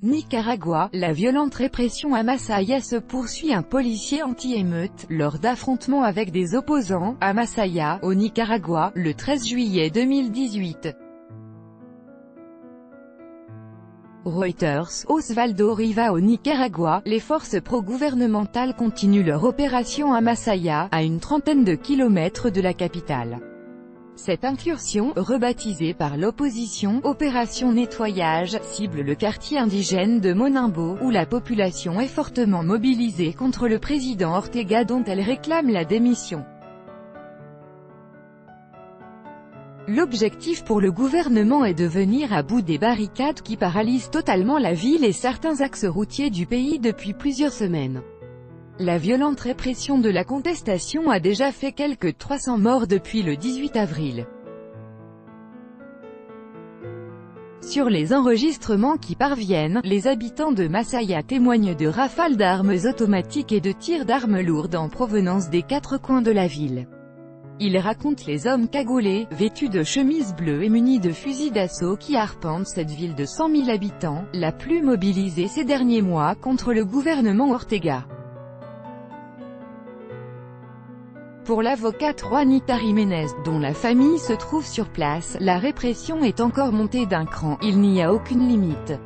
Nicaragua, la violente répression à Masaya se poursuit. Un policier anti-émeute, lors d'affrontements avec des opposants, à Masaya, au Nicaragua, le 13 juillet 2018. Reuters, Osvaldo Riva. Au Nicaragua, les forces pro-gouvernementales continuent leur opération à Masaya, à une trentaine de kilomètres de la capitale. Cette incursion, rebaptisée par l'opposition « Opération Nettoyage », cible le quartier indigène de Monimbo, où la population est fortement mobilisée contre le président Ortega dont elle réclame la démission. L'objectif pour le gouvernement est de venir à bout des barricades qui paralysent totalement la ville et certains axes routiers du pays depuis plusieurs semaines. La violente répression de la contestation a déjà fait quelques 300 morts depuis le 18 avril. Sur les enregistrements qui parviennent, les habitants de Masaya témoignent de rafales d'armes automatiques et de tirs d'armes lourdes en provenance des quatre coins de la ville. Ils racontent les hommes cagoulés, vêtus de chemises bleues et munis de fusils d'assaut qui arpentent cette ville de 100 000 habitants, la plus mobilisée ces derniers mois contre le gouvernement Ortega. Pour l'avocate Juanita Jiménez, dont la famille se trouve sur place, la répression est encore montée d'un cran, il n'y a aucune limite.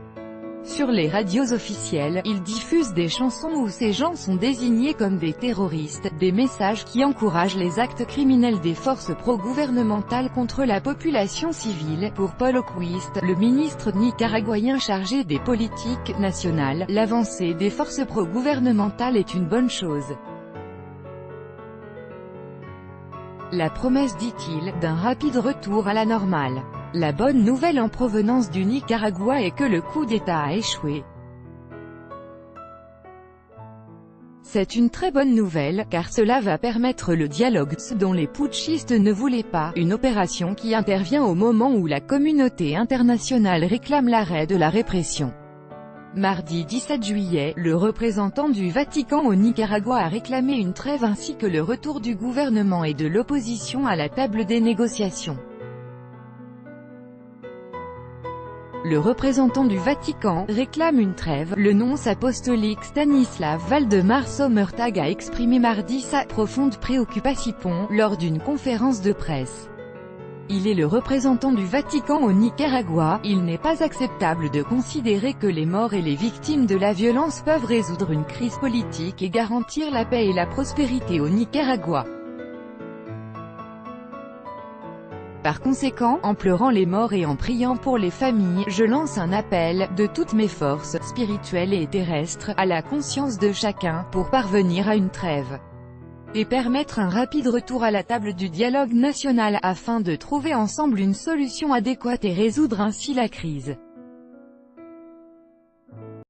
Sur les radios officielles, ils diffusent des chansons où ces gens sont désignés comme des terroristes, des messages qui encouragent les actes criminels des forces pro-gouvernementales contre la population civile. Pour Paul Oquist, le ministre nicaraguayen chargé des politiques nationales, l'avancée des forces pro-gouvernementales est une bonne chose. La promesse, dit-il, d'un rapide retour à la normale. La bonne nouvelle en provenance du Nicaragua est que le coup d'État a échoué. C'est une très bonne nouvelle, car cela va permettre le dialogue, ce dont les putschistes ne voulaient pas, une opération qui intervient au moment où la communauté internationale réclame l'arrêt de la répression. Mardi 17 juillet, le représentant du Vatican au Nicaragua a réclamé une trêve ainsi que le retour du gouvernement et de l'opposition à la table des négociations. Le représentant du Vatican réclame une trêve. Le nonce apostolique Stanislav Valdemar Sommertag a exprimé mardi sa profonde préoccupation lors d'une conférence de presse. Il est le représentant du Vatican au Nicaragua. Il n'est pas acceptable de considérer que les morts et les victimes de la violence peuvent résoudre une crise politique et garantir la paix et la prospérité au Nicaragua. Par conséquent, en pleurant les morts et en priant pour les familles, je lance un appel, de toutes mes forces, spirituelles et terrestres, à la conscience de chacun, pour parvenir à une trêve et permettre un rapide retour à la table du dialogue national, afin de trouver ensemble une solution adéquate et résoudre ainsi la crise.